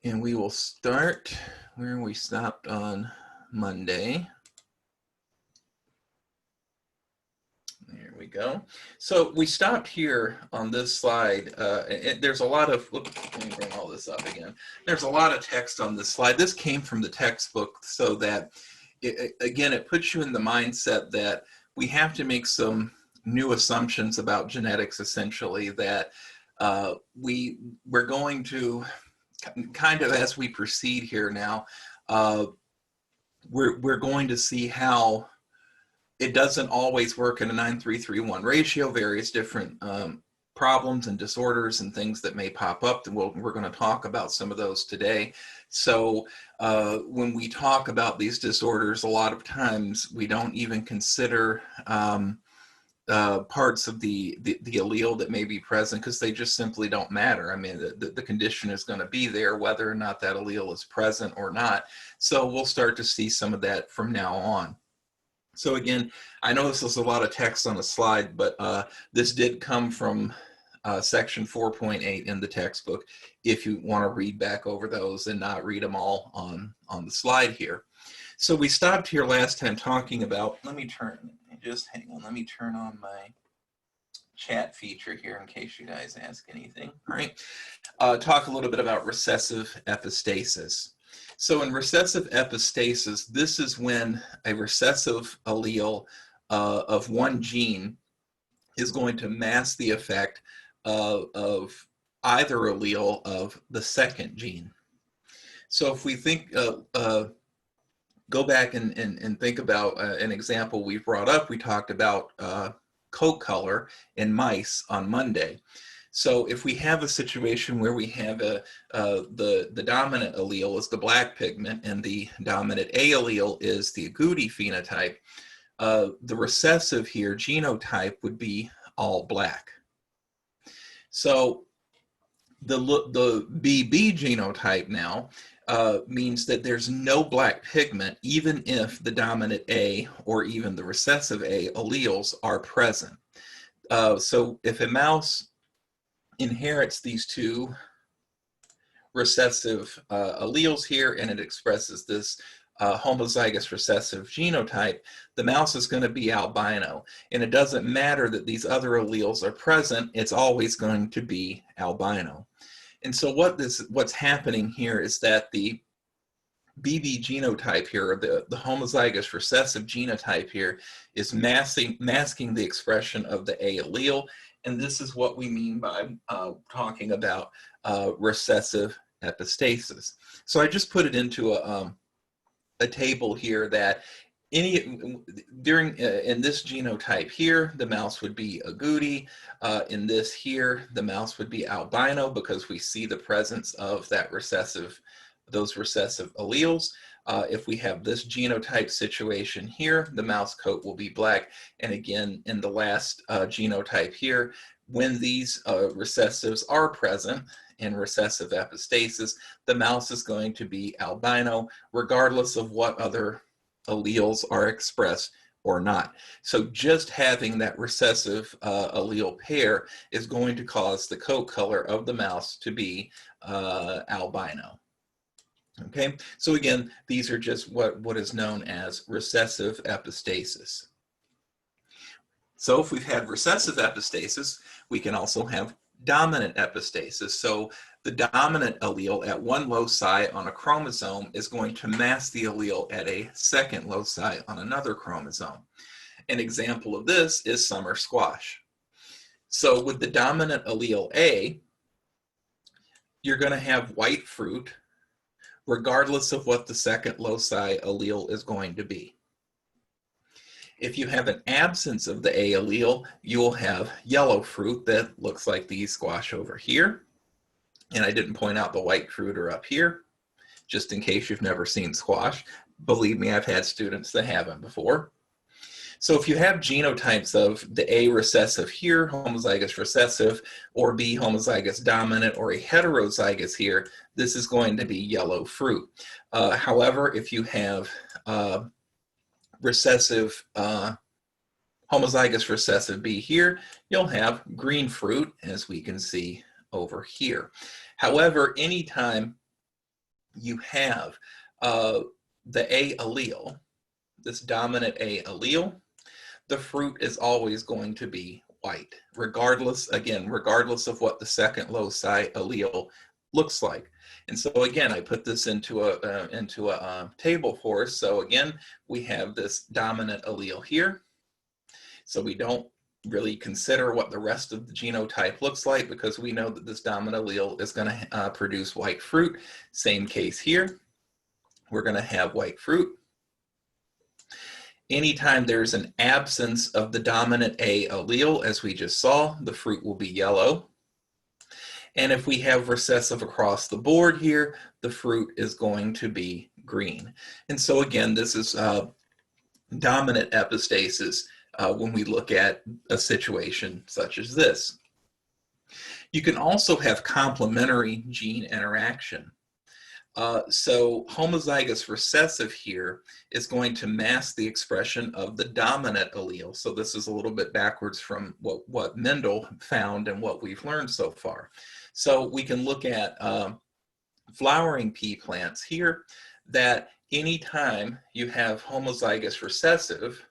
And we will start where we stopped on Monday. There we go. So we stopped here on this slide. There's a lot of, let me bring all this up again. There's a lot of text on this slide. This came from the textbook so that, again, it puts you in the mindset that we have to make some new assumptions about genetics, essentially, that we're going to, kind of as we proceed here now, we're going to see how it doesn't always work in a 9:3:3:1 ratio, various different problems and disorders and things that may pop up. And we're going to talk about some of those today. So when we talk about these disorders, a lot of times we don't even consider parts of the allele that may be present because they just simply don't matter. I mean, the condition is going to be there whether or not that allele is present or not. So we'll start to see some of that from now on. So again, I know this is a lot of text on a slide, but this did come from section 4.8 in the textbook if you want to read back over those and not read them all on the slide here. So we stopped here last time talking about, let me turn on my chat feature here in case you guys ask anything. All right, talk a little bit about recessive epistasis. So in recessive epistasis, this is when a recessive allele of one gene is going to mask the effect of either allele of the second gene. So if we think, go back and think about an example we brought up, we talked about coat color in mice on Monday. So if we have a situation where we have the dominant allele is the black pigment and the dominant A allele is the agouti phenotype, the recessive here genotype would be all black. So the BB genotype now means that there's no black pigment even if the dominant A or even the recessive A alleles are present. So if a mouse inherits these two recessive alleles here and it expresses this homozygous recessive genotype, the mouse is going to be albino. And it doesn't matter that these other alleles are present, it's always going to be albino. And so what's happening here is that the BB genotype here, or the homozygous recessive genotype here, is masking the expression of the A allele. And this is what we mean by talking about recessive epistasis. So I just put it into a table here that in this genotype here, the mouse would be agouti. In this here, the mouse would be albino because we see the presence of those recessive alleles. If we have this genotype situation here, the mouse coat will be black. And again, in the last genotype here, when these recessives are present in recessive epistasis, the mouse is going to be albino, regardless of what other alleles are expressed or not. So just having that recessive allele pair is going to cause the coat color of the mouse to be albino. Okay, so again, these are just what is known as recessive epistasis. So if we've had recessive epistasis, we can also have dominant epistasis. So the dominant allele at one loci on a chromosome is going to mask the allele at a second loci on another chromosome. An example of this is summer squash. So with the dominant allele A, you're going to have white fruit regardless of what the second loci allele is going to be. If you have an absence of the A allele, you will have yellow fruit that looks like the squash over here. And I didn't point out the white fruit are up here, just in case you've never seen squash. Believe me, I've had students that haven't before. So if you have genotypes of the A recessive here, homozygous recessive, or B homozygous dominant, or a heterozygous here, this is going to be yellow fruit. However, if you have recessive homozygous recessive B here, you'll have green fruit, as we can see over here. However, anytime you have the A allele, this dominant A allele, the fruit is always going to be white, regardless, again, regardless of what the second loci allele looks like. And so again, I put this into a table for us. So again, we have this dominant allele here. So we don't really consider what the rest of the genotype looks like because we know that this dominant allele is going to produce white fruit. Same case here. We're going to have white fruit. Anytime there's an absence of the dominant A allele, as we just saw, the fruit will be yellow. And if we have recessive across the board here, the fruit is going to be green. And so again, this is dominant epistasis when we look at a situation such as this. You can also have complementary gene interaction. So homozygous recessive here is going to mask the expression of the dominant allele. So this is a little bit backwards from what Mendel found and what we've learned so far. So we can look at flowering pea plants here that anytime you have homozygous recessive,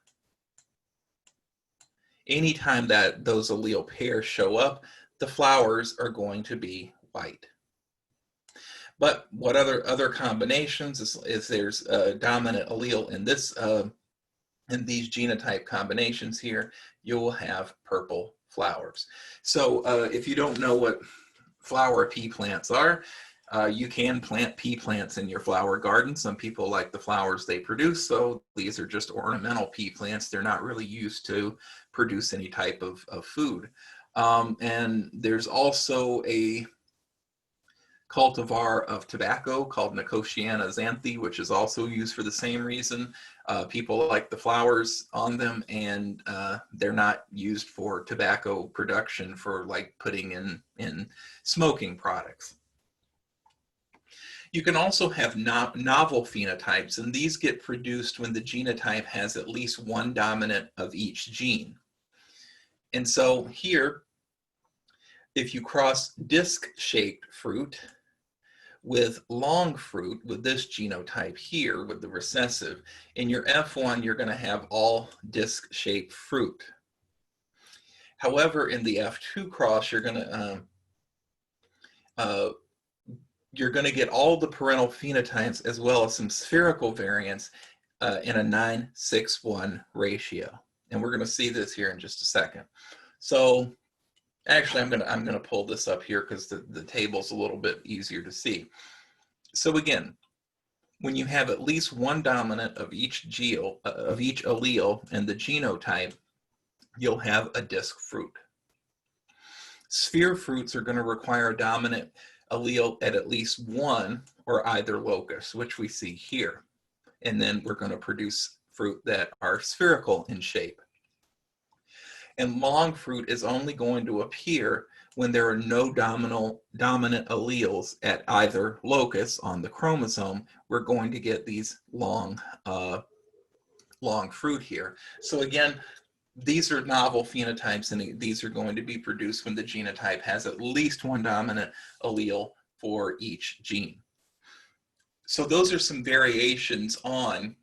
anytime that those allele pairs show up, the flowers are going to be white. But what other combinations is there's a dominant allele in this in these genotype combinations here, you will have purple flowers. So if you don't know what flower pea plants are, you can plant pea plants in your flower garden. Some people like the flowers they produce, so these are just ornamental pea plants. They're not really used to produce any type of food. And there's also a cultivar of tobacco called Nicotiana xanthe, which is also used for the same reason. People like the flowers on them, and they're not used for tobacco production for like putting in smoking products. You can also have novel phenotypes, and these get produced when the genotype has at least one dominant of each gene. And so here, if you cross disc-shaped fruit with long fruit, with this genotype here, with the recessive, in your F1, you're going to have all disc-shaped fruit. However, in the F2 cross, you're going to get all the parental phenotypes as well as some spherical variants in a 9:6:1 ratio. And we're going to see this here in just a second. So actually, I'm gonna pull this up here because the table's a little bit easier to see. So again, when you have at least one dominant of each allele in the genotype, you'll have a disc fruit. Sphere fruits are going to require a dominant allele at least one or either locus, which we see here. And then we're going to produce fruit that are spherical in shape. And long fruit is only going to appear when there are no dominant alleles at either locus on the chromosome. We're going to get these long fruit here. So again, these are novel phenotypes, and these are going to be produced when the genotype has at least one dominant allele for each gene. So those are some variations on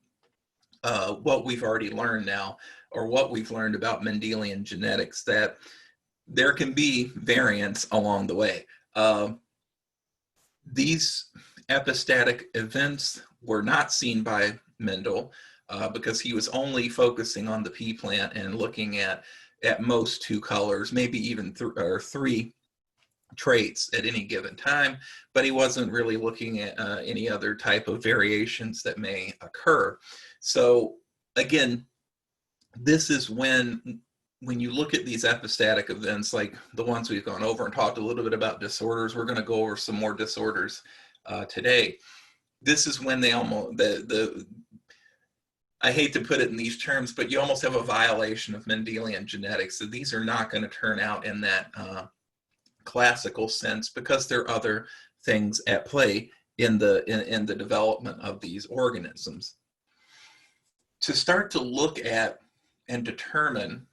what we've already learned now, or what we've learned about Mendelian genetics, that there can be variants along the way. These epistatic events were not seen by Mendel because he was only focusing on the pea plant and looking at most 2 colors, maybe even 3 traits at any given time, but he wasn't really looking at any other type of variations that may occur. So again, this is when you look at these epistatic events, like the ones we've gone over and talked a little bit about disorders. We're going to go over some more disorders today. This is when they almost, I hate to put it in these terms, but you almost have a violation of Mendelian genetics. So these are not going to turn out in that classical sense, because there are other things at play in the development of these organisms. To start to look at and determine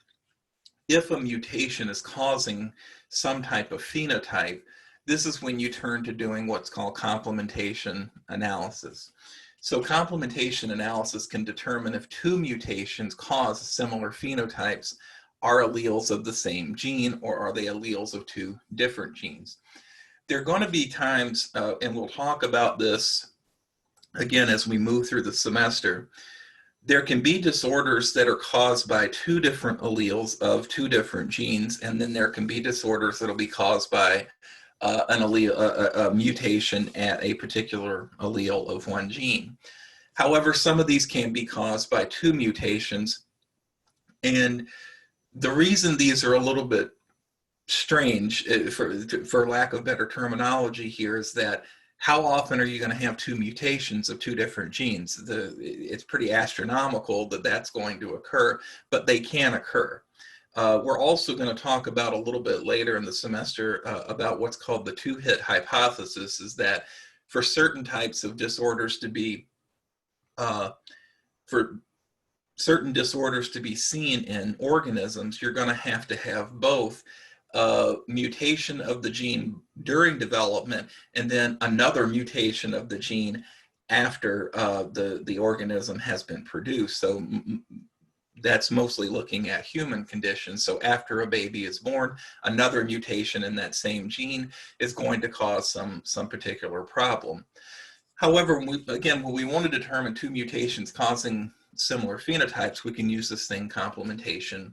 if a mutation is causing some type of phenotype, this is when you turn to doing what's called complementation analysis. So complementation analysis can determine if two mutations cause similar phenotypes are alleles of the same gene, or are they alleles of two different genes. There are going to be times, and we'll talk about this again as we move through the semester, there can be disorders that are caused by two different alleles of two different genes, and then there can be disorders that will be caused by an allele, a mutation at a particular allele of one gene. However, some of these can be caused by two mutations, and the reason these are a little bit strange, for lack of better terminology here, is that how often are you going to have two mutations of two different genes? It's pretty astronomical that that's going to occur, but they can occur. We're also going to talk about a little bit later in the semester about what's called the two-hit hypothesis, is that for certain types of disorders to be, for certain disorders to be seen in organisms, you're going to have both mutation of the gene during development and then another mutation of the gene after the organism has been produced. So that's mostly looking at human conditions. So after a baby is born, another mutation in that same gene is going to cause some particular problem. However, when we want to determine two mutations causing similar phenotypes, we can use this thing complementation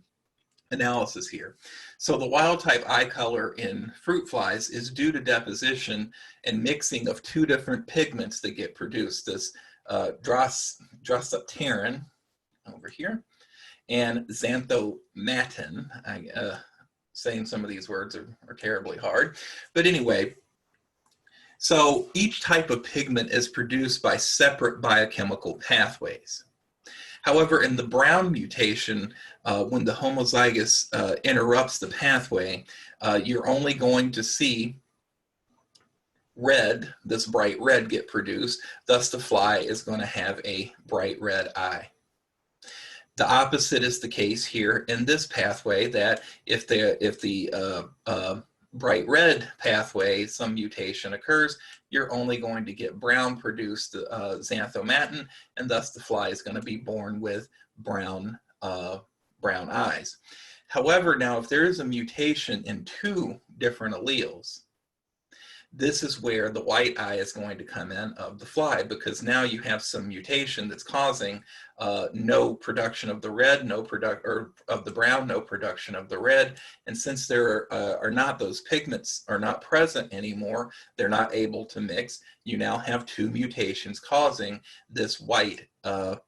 analysis here. So the wild type eye color in fruit flies is due to deposition and mixing of two different pigments that get produced, this drossopterin over here and xanthomatin. Saying some of these words are terribly hard, but anyway, so each type of pigment is produced by separate biochemical pathways. However, in the brown mutation, when the homozygous interrupts the pathway, you're only going to see red, this bright red, get produced. Thus, the fly is going to have a bright red eye. The opposite is the case here in this pathway, that if the bright red pathway, some mutation occurs, you're only going to get brown produced xanthomatin, and thus the fly is going to be born with brown eyes. However, now if there is a mutation in two different alleles, this is where the white eye is going to come in of the fly, because now you have some mutation that's causing no production of the red, or of the brown, no production of the red. And since there are not, those pigments are not present anymore, they're not able to mix, you now have two mutations causing this white phenotype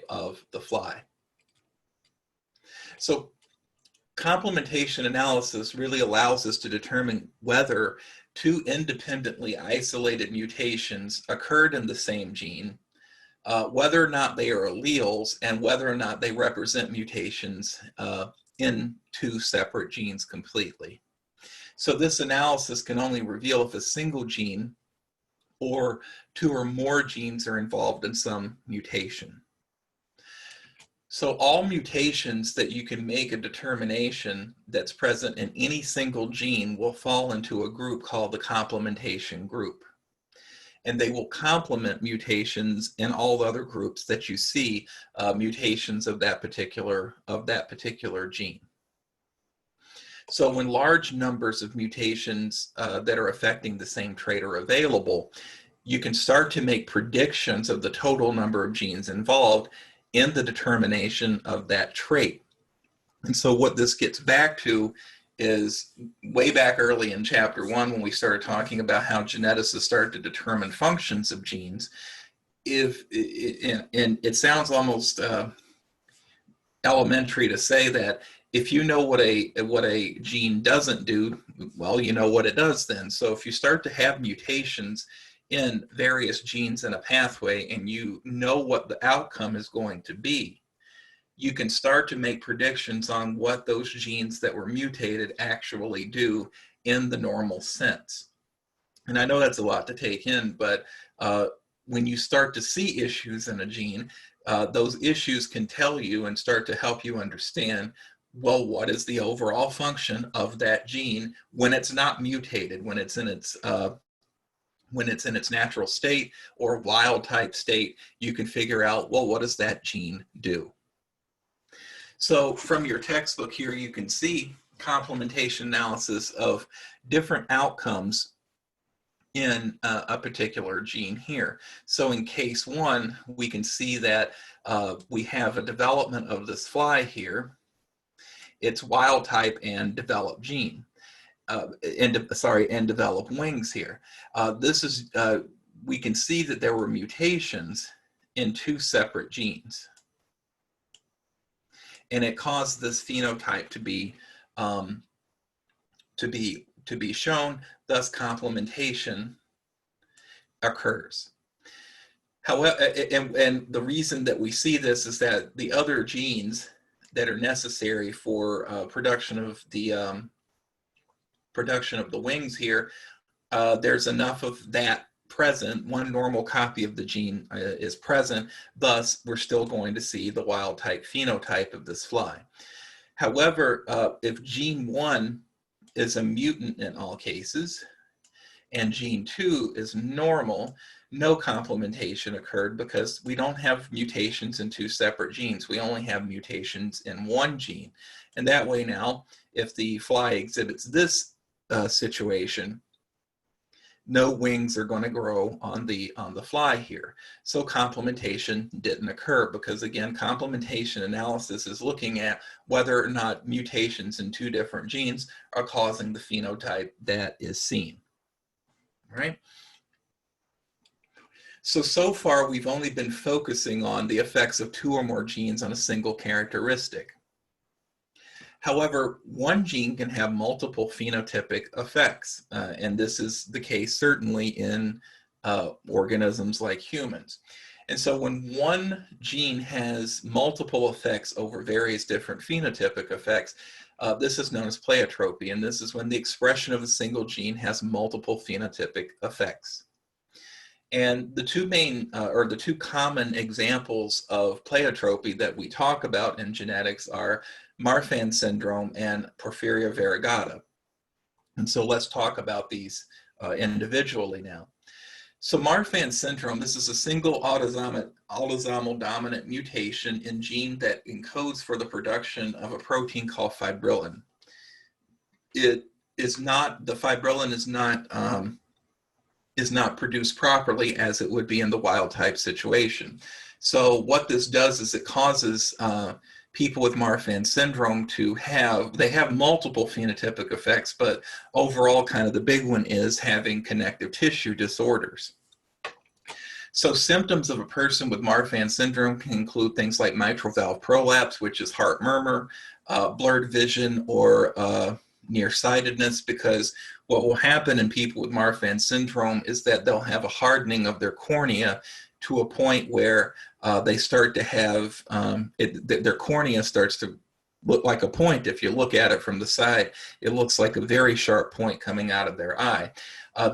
of the fly. So complementation analysis really allows us to determine whether two independently isolated mutations occurred in the same gene, whether or not they are alleles, and whether or not they represent mutations in two separate genes completely. So this analysis can only reveal if a single gene or two or more genes are involved in some mutation. So all mutations that you can make a determination that's present in any single gene will fall into a group called the complementation group. And they will complement mutations in all other groups that you see, mutations of that particular gene. So when large numbers of mutations that are affecting the same trait are available, you can start to make predictions of the total number of genes involved in the determination of that trait. And so what this gets back to is way back early in chapter 1, when we started talking about how geneticists start to determine functions of genes. And it sounds almost elementary to say that if you know what a gene doesn't do, well, you know what it does then. So if you start to have mutations in various genes in a pathway and you know what the outcome is going to be, you can start to make predictions on what those genes that were mutated actually do in the normal sense. And I know that's a lot to take in, but when you start to see issues in a gene, those issues can tell you and start to help you understand well, what is the overall function of that gene when it's not mutated, when it's in its natural state or wild type state? You can figure out, well, what does that gene do? So from your textbook here, you can see complementation analysis of different outcomes in a particular gene here. So in case 1, we can see that we have a development of this fly here. It's wild type and developed gene. And develop wings here. We can see that there were mutations in 2 separate genes, and it caused this phenotype to be shown. Thus, complementation occurs. However, and the reason that we see this is that the other genes that are necessary for production of the wings here, there's enough of that present. 1 normal copy of the gene is present. Thus, we're still going to see the wild type phenotype of this fly. However, if gene 1 is a mutant in all cases and gene 2 is normal, no complementation occurred because we don't have mutations in 2 separate genes. We only have mutations in 1 gene. And that way now, if the fly exhibits this situation, no wings are going to grow on the fly here. So complementation didn't occur because, again, complementation analysis is looking at whether or not mutations in 2 different genes are causing the phenotype that is seen. All right? So far, we've only been focusing on the effects of 2 or more genes on a single characteristic. However, 1 gene can have multiple phenotypic effects, and this is the case certainly in organisms like humans. And so when 1 gene has multiple effects over various different phenotypic effects, this is known as pleiotropy, and this is when the expression of a single gene has multiple phenotypic effects. And the 2 main, or the 2 common examples of pleiotropy that we talk about in genetics are Marfan syndrome and porphyria variegata. And so let's talk about these individually now. So Marfan syndrome, this is a single autosomal dominant mutation in gene that encodes for the production of a protein called fibrillin. The fibrillin is not produced properly as it would be in the wild type situation. So what this does is it causes people with Marfan syndrome to have multiple phenotypic effects, but overall kind of the big one is having connective tissue disorders. So symptoms of a person with Marfan syndrome can include things like mitral valve prolapse, which is heart murmur, blurred vision, or nearsightedness, because what will happen in people with Marfan syndrome is that they'll have a hardening of their cornea to a point where they start to have, their cornea starts to look like a point. If you look at it from the side, it looks like a very sharp point coming out of their eye.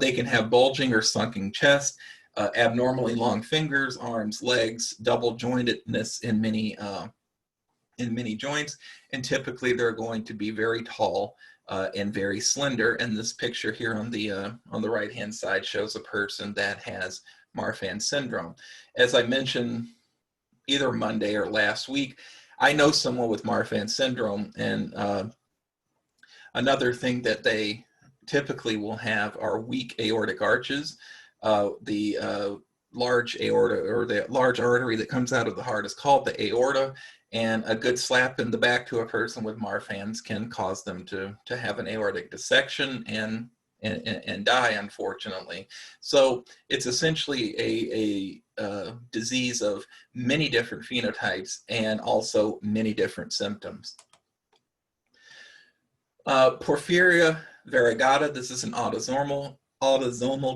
They can have bulging or sunken chest, abnormally long fingers, arms, legs, double jointedness in many joints, and typically they're going to be very tall and very slender. And this picture here on the right hand side shows a person that has Marfan syndrome. As I mentioned either Monday or last week, I know someone with Marfan syndrome, and another thing that they typically will have are weak aortic arches. The large aorta, or the large artery that comes out of the heart, is called the aorta, and a good slap in the back to a person with Marfan's can cause them to have an aortic dissection and die, unfortunately. So it's essentially a disease of many different phenotypes and also many different symptoms. Porphyria variegata, this is an autosomal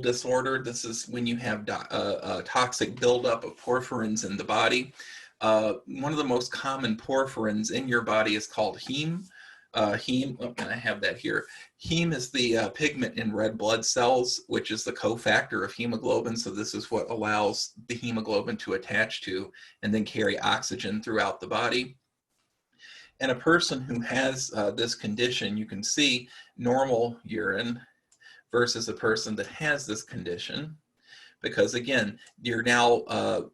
disorder. This is when you have a toxic buildup of porphyrins in the body. One of the most common porphyrins in your body is called heme. And I have that here. Heme is the pigment in red blood cells, which is the cofactor of hemoglobin. So this is what allows the hemoglobin to attach to and then carry oxygen throughout the body. And a person who has this condition, you can see normal urine versus a person that has this condition, because again, you're now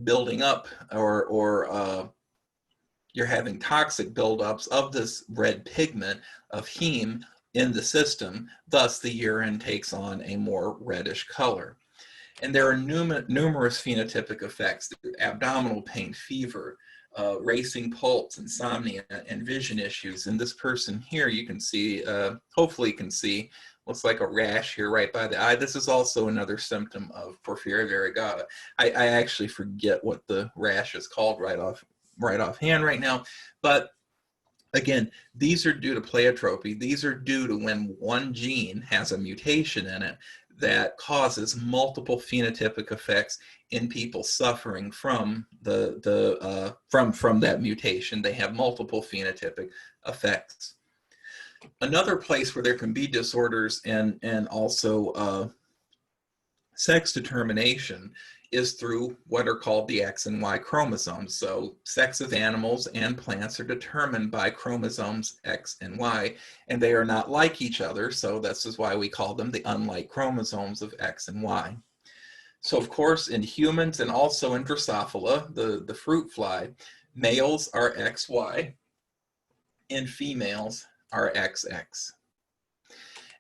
building up, or you're having toxic buildups of this red pigment of heme in the system. Thus, the urine takes on a more reddish color. And there are numerous phenotypic effects: abdominal pain, fever, racing pulse, insomnia, and vision issues. And this person here, you can see, hopefully you can see, looks like a rash here right by the eye. This is also another symptom of porphyria variegata. I actually forget what the rash is called right offhand right now, but again, these are due to pleiotropy. These are due to when one gene has a mutation in it that causes multiple phenotypic effects in people suffering from from that mutation. They have multiple phenotypic effects. Another place where there can be disorders and also sex determination is through what are called the X and Y chromosomes. So sex of animals and plants are determined by chromosomes X and Y, and they are not like each other. So this is why we call them the unlike chromosomes of X and Y. So of course, in humans and also in Drosophila, the fruit fly, males are XY and females are XX.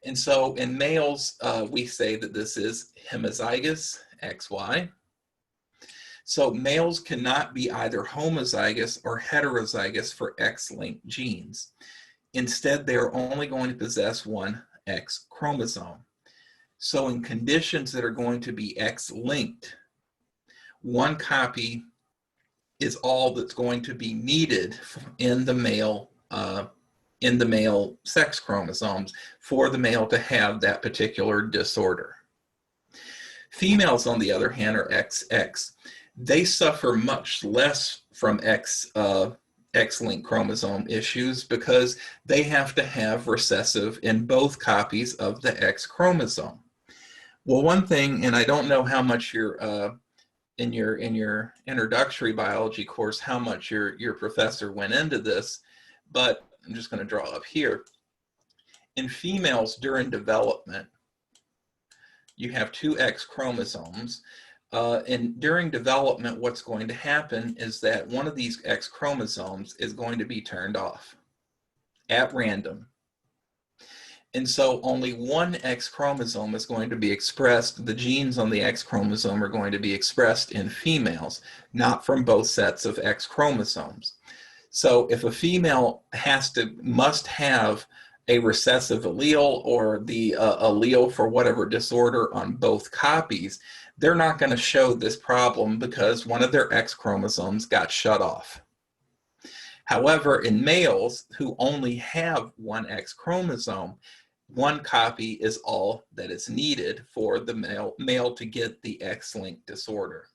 And so in males, we say that this is homozygous XY. So males cannot be either homozygous or heterozygous for X-linked genes. Instead, they are only going to possess one X chromosome. So in conditions that are going to be X-linked, one copy is all that's going to be needed in the male sex chromosomes for the male to have that particular disorder. Females, on the other hand, are XX. They suffer much less from X-linked chromosome issues because they have to have recessive in both copies of the X chromosome. Well, one thing, and I don't know how much in your introductory biology course, how much your professor went into this, but I'm just going to draw up here. In females during development, you have two X chromosomes. And during development, what's going to happen is that one of these X chromosomes is going to be turned off at random. And so only one X chromosome is going to be expressed. The genes on the X chromosome are going to be expressed in females, not from both sets of X chromosomes. So if a female must have a recessive allele or the allele for whatever disorder on both copies, they're not going to show this problem because one of their X chromosomes got shut off. However, in males who only have one X chromosome, one copy is all that is needed for the male to get the X-linked disorder.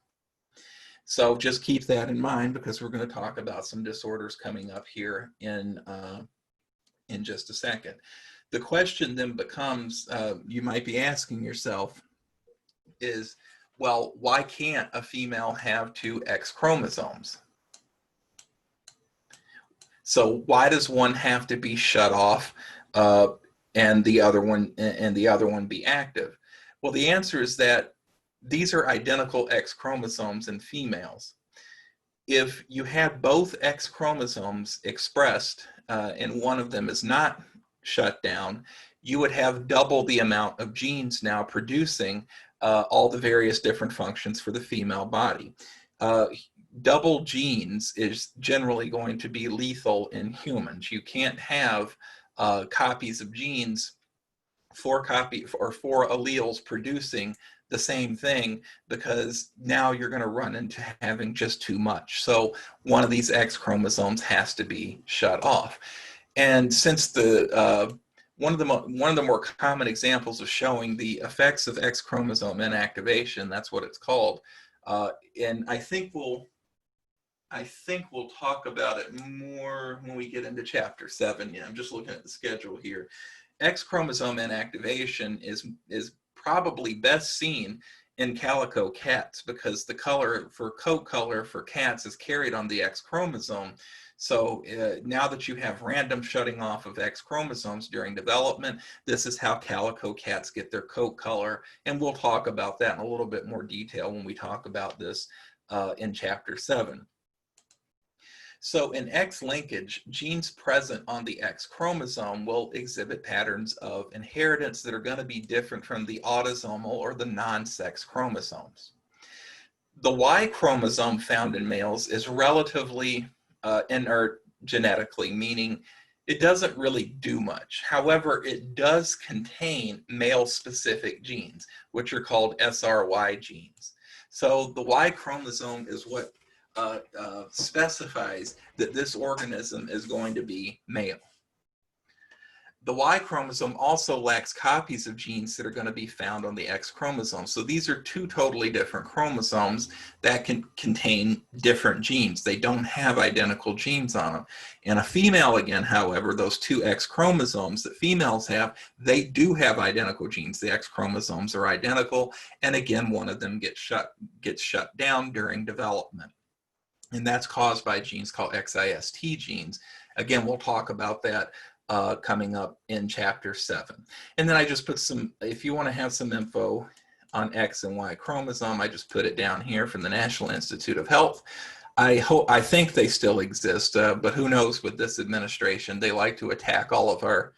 So just keep that in mind because we're going to talk about some disorders coming up here in just a second. The question then becomes, you might be asking yourself, is, well, why can't a female have two X chromosomes? So why does one have to be shut off and the other one be active? Well, the answer is that these are identical X chromosomes in females. If you have both X chromosomes expressed and one of them is not shut down, you would have double the amount of genes now producing all the various different functions for the female body. Double genes is generally going to be lethal in humans. You can't have copies of genes, four alleles producing the same thing, because now you're going to run into having just too much. So one of these X chromosomes has to be shut off. And since one of the more common examples of showing the effects of X chromosome inactivation, that's what it's called, and I think we'll talk about it more when we get into chapter 7. Yeah, I'm just looking at the schedule here. X chromosome inactivation is probably best seen in calico cats, because the color for coat color for cats is carried on the X chromosome. So now that you have random shutting off of X chromosomes during development, this is how calico cats get their coat color. And we'll talk about that in a little bit more detail when we talk about this in chapter 7. So in X linkage, genes present on the X chromosome will exhibit patterns of inheritance that are going to be different from the autosomal or the non-sex chromosomes. The Y chromosome found in males is relatively inert genetically, meaning it doesn't really do much. However, it does contain male-specific genes, which are called SRY genes. So the Y chromosome is what specifies that this organism is going to be male. The Y chromosome also lacks copies of genes that are going to be found on the X chromosome. So these are two totally different chromosomes that can contain different genes. They don't have identical genes on them. In a female, again, however, those two X chromosomes that females have, they do have identical genes. The X chromosomes are identical, and again, one of them gets shut down during development. And that's caused by genes called XIST genes. Again, we'll talk about that coming up in chapter 7. And then I just put some, if you want to have some info on X and Y chromosome, I just put it down here from the National Institute of Health. I think they still exist, but who knows with this administration. They like to attack all of our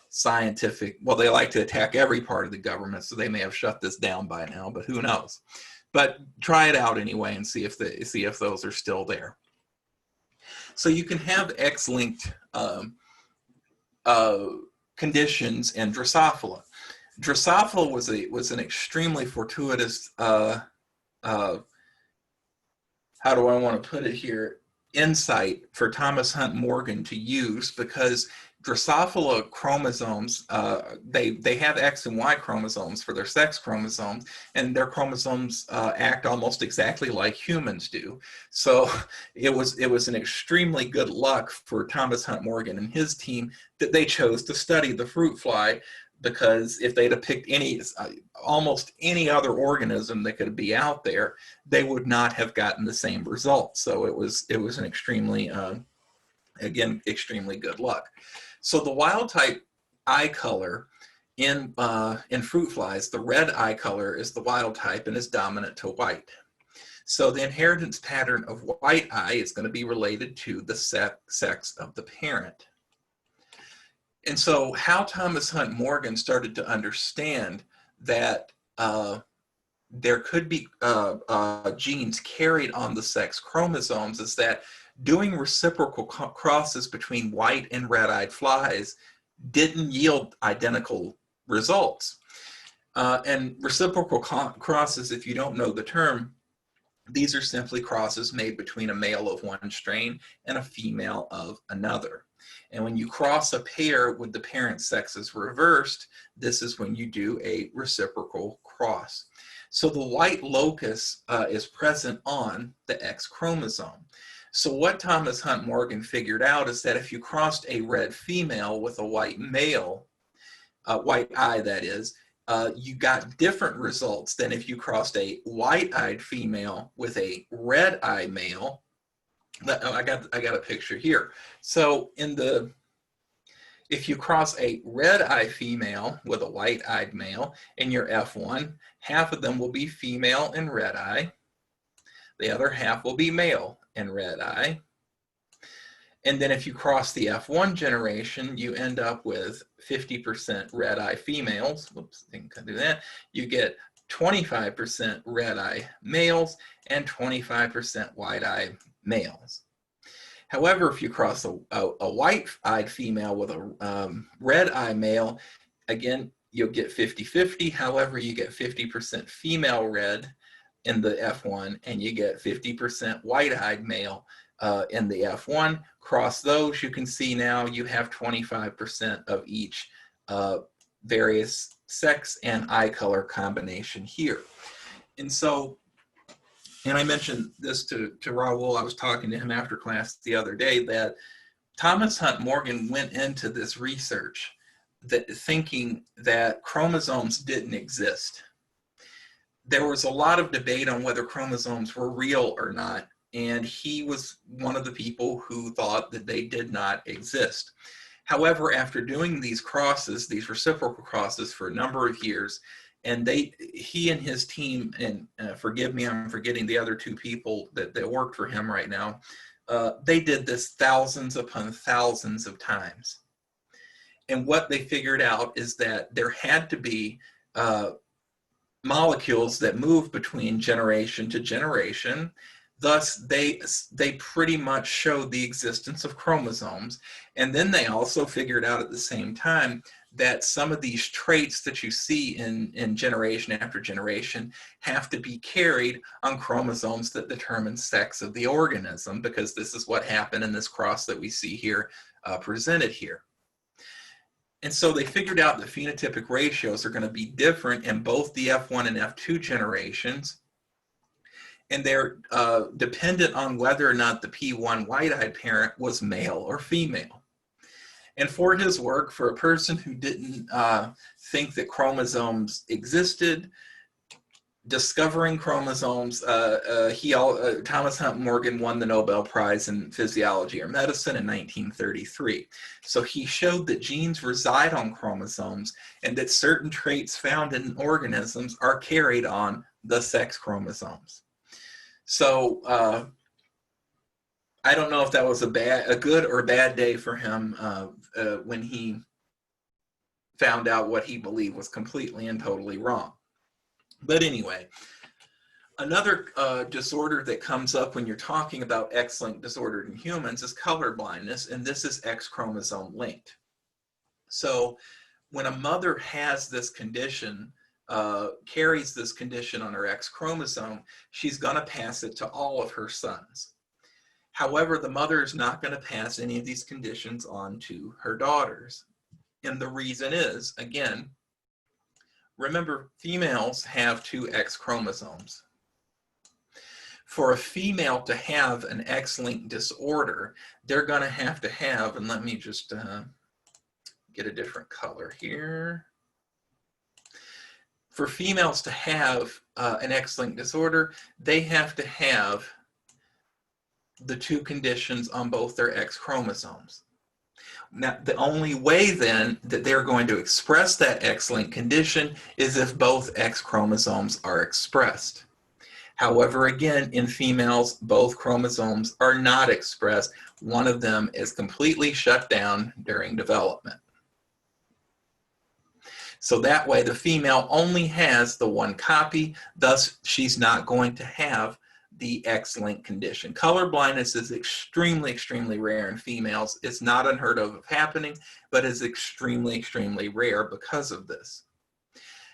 scientific, well, they like to attack every part of the government, so they may have shut this down by now, but who knows. But try it out anyway and see if those are still there. So you can have X-linked conditions in Drosophila. Drosophila was an extremely fortuitous how do I want to put it here, insight for Thomas Hunt Morgan to use, because Drosophila chromosomes, they have X and Y chromosomes for their sex chromosomes, and their chromosomes act almost exactly like humans do. So it was an extremely good luck for Thomas Hunt Morgan and his team that they chose to study the fruit fly, because if they'd have picked almost any other organism that could be out there, they would not have gotten the same result. So it was an extremely, again, extremely good luck. So the wild type eye color in fruit flies, the red eye color is the wild type and is dominant to white. So the inheritance pattern of white eye is going to be related to the sex of the parent. And so how Thomas Hunt Morgan started to understand that there could be genes carried on the sex chromosomes is that doing reciprocal crosses between white and red-eyed flies didn't yield identical results. And reciprocal crosses, if you don't know the term, these are simply crosses made between a male of one strain and a female of another. And when you cross a pair with the parent sexes reversed, this is when you do a reciprocal cross. So the white locus is present on the X chromosome. So what Thomas Hunt Morgan figured out is that if you crossed a red female with a white male, white eye that is, you got different results than if you crossed a white-eyed female with a red-eye male. I got a picture here. So if you cross a red-eye female with a white-eyed male in your F1, half of them will be female and red-eye. The other half will be male and red-eye. And then if you cross the F1 generation, you end up with 50% red-eye females. Whoops, I think I can do that. You get 25% red-eye males and 25% white-eye males. However, if you cross a white-eyed female with a red-eye male, again, you'll get 50-50. However, you get 50% female red in the F1, and you get 50% white-eyed male in the F1. Cross those, you can see now you have 25% of each various sex and eye color combination here. And so, and I mentioned this to Raul, I was talking to him after class the other day, that Thomas Hunt Morgan went into this research thinking that chromosomes didn't exist. there was a lot of debate on whether chromosomes were real or not, and he was one of the people who thought that they did not exist. However, after doing these crosses, these reciprocal crosses for a number of years, and he and his team, and forgive me, I'm forgetting the other two people that worked for him right now, they did this thousands upon thousands of times. And what they figured out is that there had to be molecules that move between generation to generation. Thus, they pretty much showed the existence of chromosomes. And then they also figured out at the same time that some of these traits that you see in generation after generation have to be carried on chromosomes that determine sex of the organism, because this is what happened in this cross that we see here presented here. And so they figured out the phenotypic ratios are going to be different in both the F1 and F2 generations. And they're dependent on whether or not the P1 white-eyed parent was male or female. And for his work, for a person who didn't think that chromosomes existed, discovering chromosomes, Thomas Hunt Morgan won the Nobel Prize in Physiology or Medicine in 1933. So he showed that genes reside on chromosomes and that certain traits found in organisms are carried on the sex chromosomes. So I don't know if that was a good or bad day for him when he found out what he believed was completely and totally wrong. But anyway, another disorder that comes up when you're talking about X-linked disorder in humans is color blindness, and this is X chromosome linked. So when a mother has this condition, carries this condition on her X chromosome, she's going to pass it to all of her sons. However, the mother is not going to pass any of these conditions on to her daughters. And the reason is, again, remember, females have two X chromosomes. For a female to have an X-linked disorder, they're going to have, and let me just get a different color here. For females to have an X-linked disorder, they have to have the two conditions on both their X chromosomes. Now, the only way then that they're going to express that X-linked condition is if both X chromosomes are expressed. However, again, in females, both chromosomes are not expressed. One of them is completely shut down during development. So that way, the female only has the one copy, thus she's not going to have the X-linked condition. Color blindness is extremely, extremely rare in females. It's not unheard of happening, but is extremely, extremely rare because of this.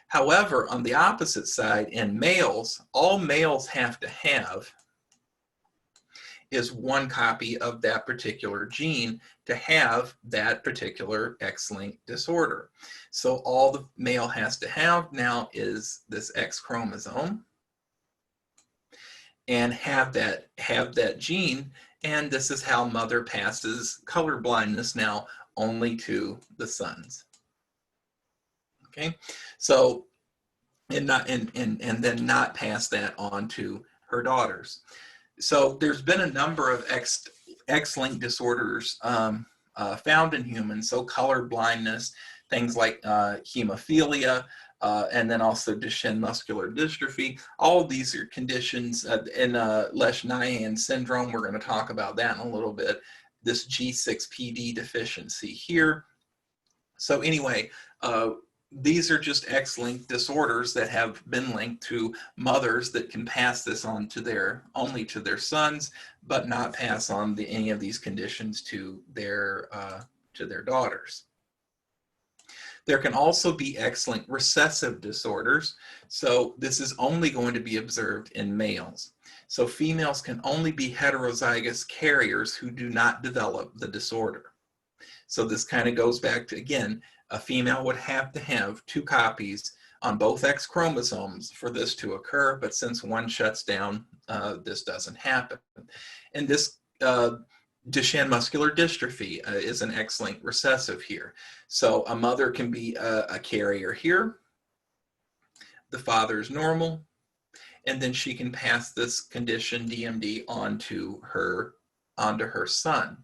However, on the opposite side, in males, all males have to have is one copy of that particular gene to have that particular X-linked disorder. So all the male has to have now is this X chromosome and have that gene, and this is how mother passes color blindness now only to the sons. Okay, so and then not pass that on to her daughters. So there's been a number of X-linked disorders found in humans. So color blindness, things like hemophilia, and then also Duchenne muscular dystrophy. All of these are conditions in Lesch-Nyhan syndrome. We're going to talk about that in a little bit. This G6PD deficiency here. So anyway, these are just X-linked disorders that have been linked to mothers that can pass this on to only to their sons, but not pass on any of these conditions to their daughters. There can also be X-linked recessive disorders. So this is only going to be observed in males. So females can only be heterozygous carriers who do not develop the disorder. So this kind of goes back to, again, a female would have to have two copies on both X chromosomes for this to occur, but since one shuts down, this doesn't happen. And this Duchenne muscular dystrophy is an X-linked recessive here. So a mother can be a carrier here. The father is normal. and then she can pass this condition, DMD, onto her son.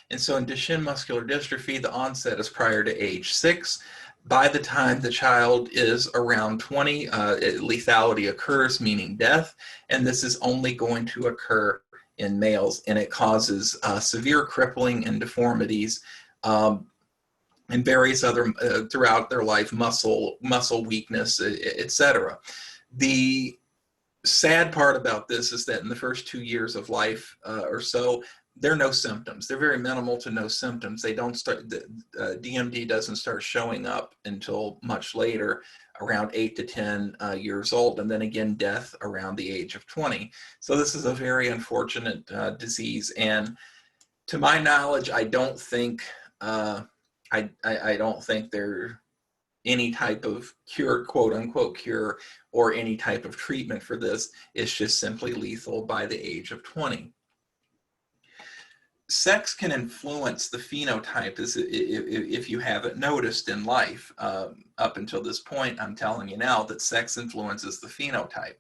And so in Duchenne muscular dystrophy, the onset is prior to age 6. By the time the child is around 20, lethality occurs, meaning death, and this is only going to occur in males, and it causes severe crippling and deformities, and various other throughout their life, muscle weakness, etc. The sad part about this is that in the first 2 years of life or so, there are no symptoms. They're very minimal to no symptoms. They don't start, DMD doesn't start showing up until much later, around 8 to 10 years old, and then again death around the age of 20. So this is a very unfortunate disease, and to my knowledge, I don't think I don't think there any type of cure, quote unquote cure, or any type of treatment for this. It's just simply lethal by the age of 20. Sex can influence the phenotype, if you haven't noticed in life. Up until this point, I'm telling you now that sex influences the phenotype.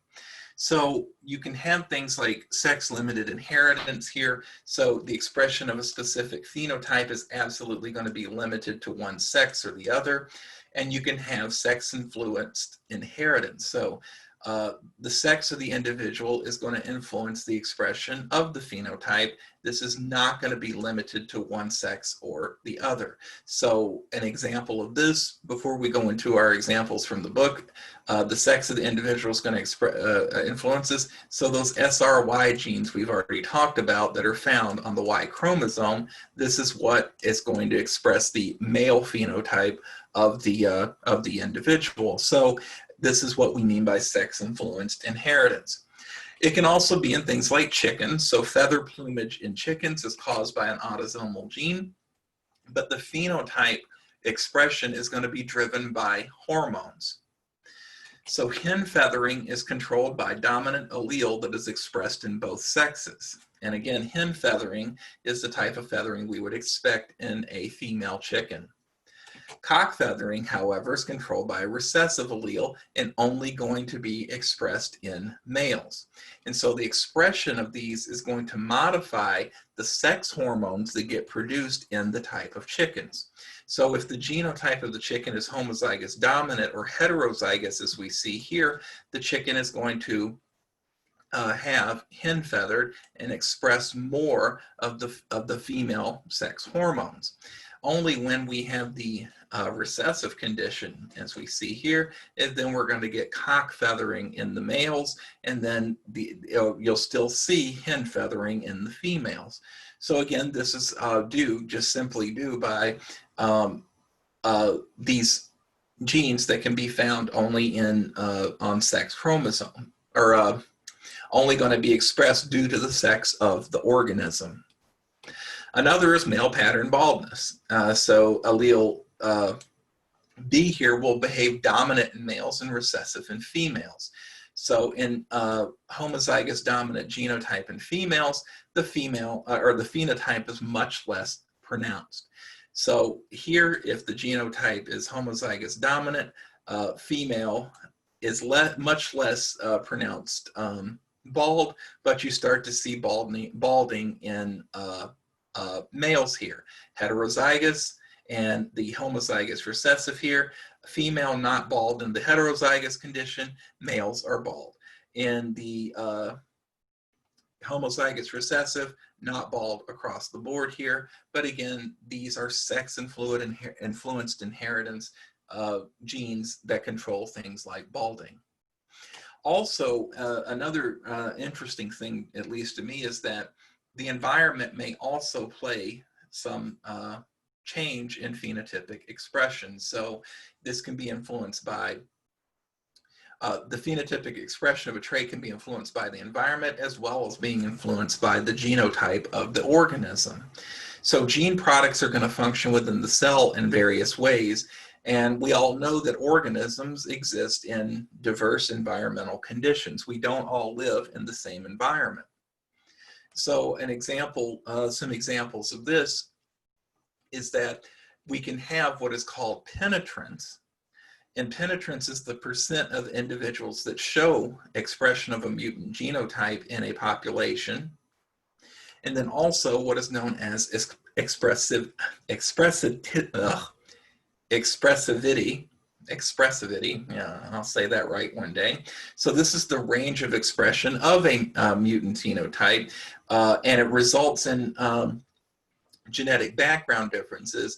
So you can have things like sex-limited inheritance here. So the expression of a specific phenotype is absolutely going to be limited to one sex or the other. And you can have sex-influenced inheritance. So the sex of the individual is going to influence the expression of the phenotype. This is not going to be limited to one sex or the other. So an example of this, before we go into our examples from the book, the sex of the individual is going to influence this. So those SRY genes we've already talked about that are found on the Y chromosome, this is what is going to express the male phenotype of the individual. So this is what we mean by sex-influenced inheritance. It can also be in things like chickens. So feather plumage in chickens is caused by an autosomal gene, but the phenotype expression is going to be driven by hormones. So hen feathering is controlled by dominant allele that is expressed in both sexes. And again, hen feathering is the type of feathering we would expect in a female chicken. Cock feathering, however, is controlled by a recessive allele and only going to be expressed in males. And so the expression of these is going to modify the sex hormones that get produced in the type of chickens. So if the genotype of the chicken is homozygous dominant or heterozygous, as we see here, the chicken is going to have hen feathered and express more of the female sex hormones. Only when we have the recessive condition, as we see here, and then we're going to get cock feathering in the males, and then you'll still see hen feathering in the females. So again, this is just simply due by these genes that can be found only in on sex chromosome, or only going to be expressed due to the sex of the organism. Another is male pattern baldness. So allele B here will behave dominant in males and recessive in females. So in homozygous dominant genotype in females, the female or the phenotype is much less pronounced. So here, if the genotype is homozygous dominant, female is much less pronounced bald, but you start to see balding in males here. Heterozygous and the homozygous recessive here, female not bald in the heterozygous condition, males are bald. In the homozygous recessive, not bald across the board here, but again, these are sex-influenced inheritance genes that control things like balding. Also, another interesting thing, at least to me, is that the environment may also play some change in phenotypic expression. So this can be influenced by the phenotypic expression of a trait can be influenced by the environment as well as being influenced by the genotype of the organism. So gene products are going to function within the cell in various ways. And we all know that organisms exist in diverse environmental conditions. We don't all live in the same environment. So an example, some examples of this is that we can have what is called penetrance And penetrance is the percent of individuals that show expression of a mutant genotype in a population. And then also what is known as expressivity. Yeah, I'll say that right one day. So this is the range of expression of a mutant phenotype, and it results in genetic background differences,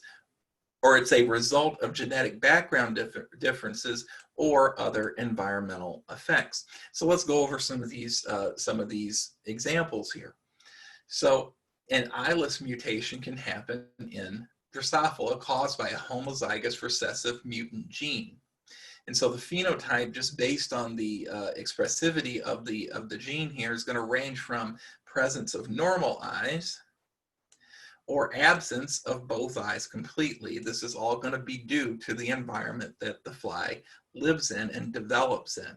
or it's a result of genetic background differences or other environmental effects. So let's go over some of these examples here. So an eyeless mutation can happen in Drosophila caused by a homozygous recessive mutant gene. And so the phenotype, just based on the expressivity of the gene here, is going to range from presence of normal eyes or absence of both eyes completely. This is all going to be due to the environment that the fly lives in and develops in.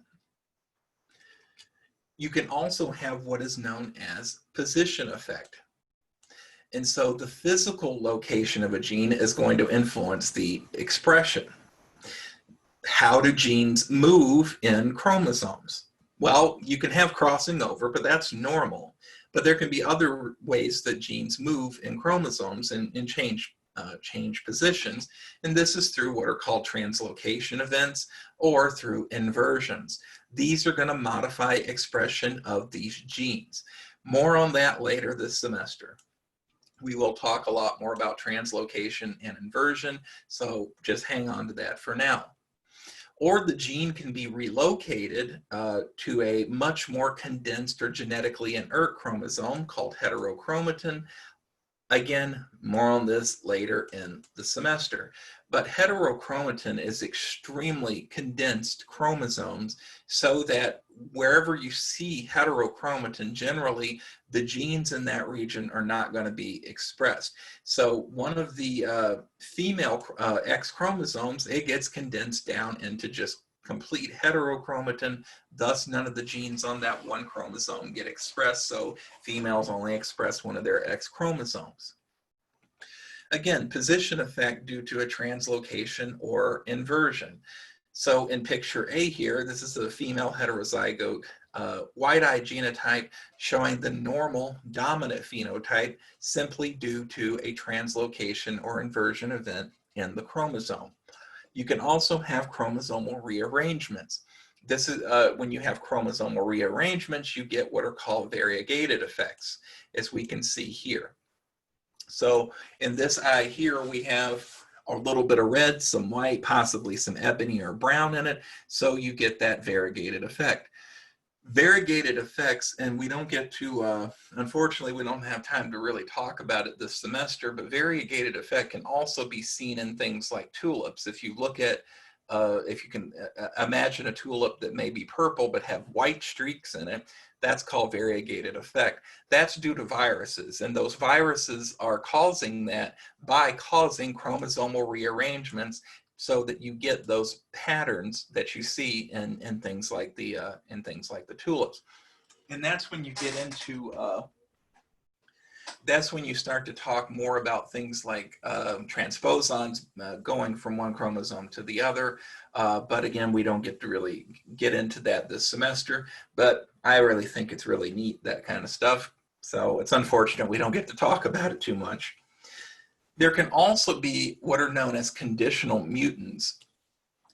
You can also have what is known as position effect. And so the physical location of a gene is going to influence the expression. How do genes move in chromosomes? Well, you can have crossing over, but that's normal. But there can be other ways that genes move in chromosomes and change positions. And this is through what are called translocation events or through inversions. These are going to modify expression of these genes. More on that later this semester. We will talk a lot more about translocation and inversion, so just hang on to that for now. Or the gene can be relocated to a much more condensed or genetically inert chromosome called heterochromatin. Again, more on this later in the semester. But heterochromatin is extremely condensed chromosomes, so that wherever you see heterochromatin, generally the genes in that region are not going to be expressed. So one of the female X chromosomes, it gets condensed down into just complete heterochromatin, thus none of the genes on that one chromosome get expressed, so females only express one of their X chromosomes. Again, position effect due to a translocation or inversion. So in picture A here, this is a female heterozygote white-eye genotype showing the normal dominant phenotype simply due to a translocation or inversion event in the chromosome. You can also have chromosomal rearrangements. This is when you have chromosomal rearrangements, you get what are called variegated effects, as we can see here. So in this eye here, we have a little bit of red, some white, possibly some ebony or brown in it. So you get that variegated effect. Variegated effects, and we don't get to, unfortunately, we don't have time to really talk about it this semester, but variegated effect can also be seen in things like tulips. If you look at, if you can imagine a tulip that may be purple but have white streaks in it, that's called variegated effect. That's due to viruses, and those viruses are causing that by causing chromosomal rearrangements so that you get those patterns that you see in things like the tulips. And that's when you get into that's when you start to talk more about things like transposons going from one chromosome to the other. But again, we don't get to really get into that this semester, but I really think it's really neat, that kind of stuff. So it's unfortunate we don't get to talk about it too much. There can also be what are known as conditional mutants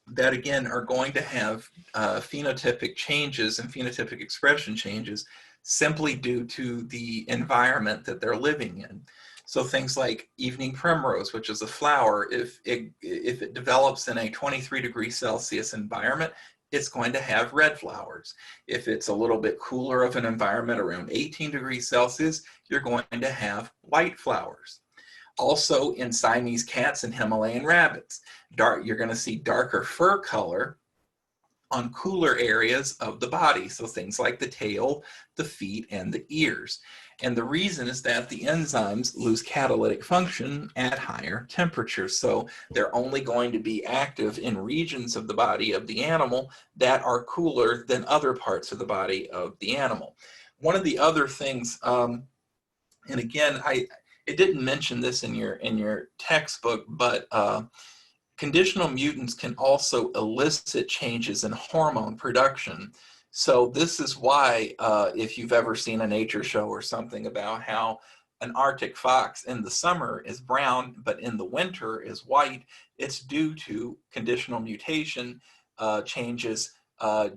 that, again, are going to have phenotypic changes and phenotypic expression changes simply due to the environment that they're living in. So things like evening primrose, which is a flower, if it develops in a 23°C environment, it's going to have red flowers. If it's a little bit cooler of an environment, around 18°C, you're going to have white flowers. Also in Siamese cats and Himalayan rabbits, you're going to see darker fur color on cooler areas of the body. So things like the tail, the feet, and the ears. And the reason is that the enzymes lose catalytic function at higher temperatures. So they're only going to be active in regions of the body of the animal that are cooler than other parts of the body of the animal. One of the other things, and again, it didn't mention this in your textbook, but Conditional mutants can also elicit changes in hormone production. So this is why, if you've ever seen a nature show or something about how an Arctic fox in the summer is brown, but in the winter is white, it's due to conditional mutation changes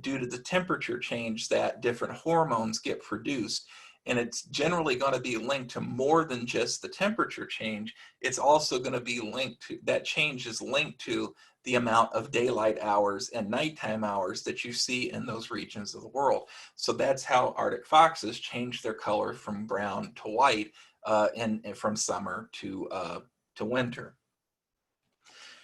due to the temperature change that different hormones get produced. And it's generally going to be linked to more than just the temperature change. It's also going to be linked to, that change is linked to the amount of daylight hours and nighttime hours that you see in those regions of the world. So that's how Arctic foxes change their color from brown to white and from summer to winter.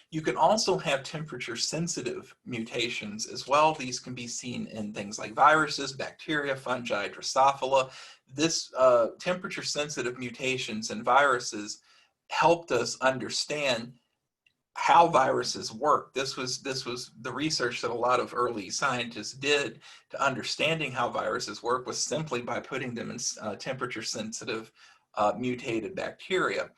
You can also have temperature sensitive mutations as well. These can be seen in things like viruses, bacteria, fungi, Drosophila. This temperature sensitive mutations in viruses helped us understand how viruses work. This was the research that a lot of early scientists did to understanding how viruses work, was simply by putting them in temperature sensitive mutated bacteria.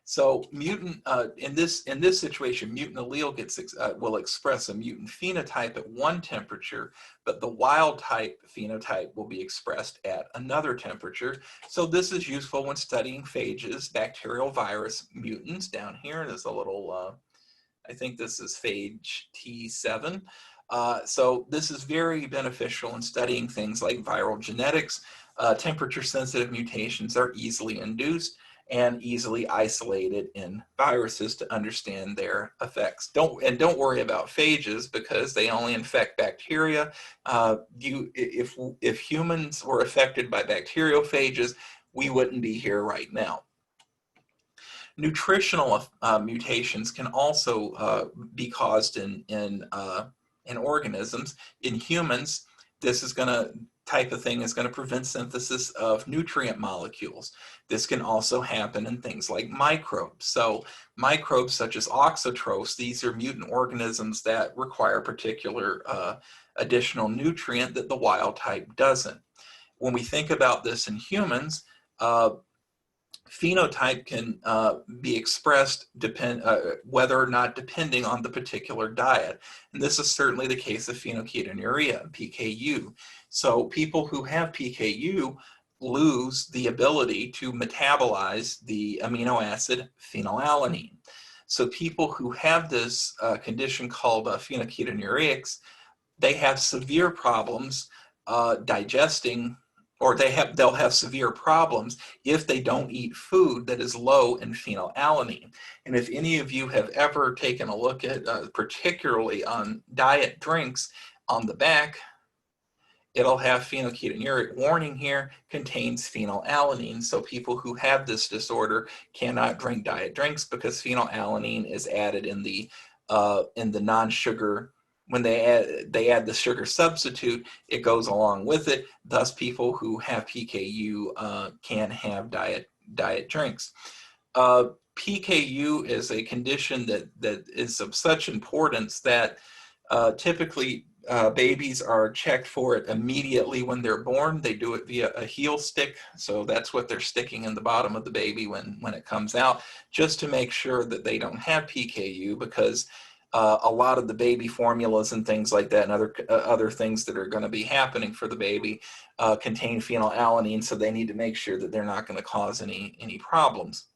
So mutant in this situation, mutant allele will express a mutant phenotype at one temperature, but the wild type phenotype will be expressed at another temperature. So this is useful when studying phages, bacterial virus mutants. Down here, there's a little, I think this is phage T7. So this is very beneficial in studying things like viral genetics. Temperature sensitive mutations are easily induced and easily isolated in viruses to understand their effects. Don't worry about phages because they only infect bacteria. If humans were affected by bacteriophages, we wouldn't be here right now. Nutritional mutations can also be caused in organisms. In humans, this type of thing is going to prevent synthesis of nutrient molecules. This can also happen in things like microbes. So microbes such as auxotrophs, these are mutant organisms that require particular additional nutrient that the wild type doesn't. When we think about this in humans, phenotype can be expressed whether or not depending on the particular diet. And this is certainly the case of phenylketonuria, PKU. So people who have PKU lose the ability to metabolize the amino acid phenylalanine. So people who have this condition called phenylketonuria, they have severe problems digesting, or they'll have severe problems if they don't eat food that is low in phenylalanine. And if any of you have ever taken a look at, particularly on diet drinks, on the back, it'll have phenylketonuria warning here, contains phenylalanine. So people who have this disorder cannot drink diet drinks because phenylalanine is added in the non-sugar. When they add the sugar substitute, it goes along with it. Thus, people who have PKU can have diet drinks. PKU is a condition that is of such importance that typically babies are checked for it immediately when they're born. They do it via a heel stick. So that's what they're sticking in the bottom of the baby when it comes out, just to make sure that they don't have PKU, because a lot of the baby formulas and things like that, and other things that are going to be happening for the baby contain phenylalanine, so they need to make sure that they're not going to cause any problems.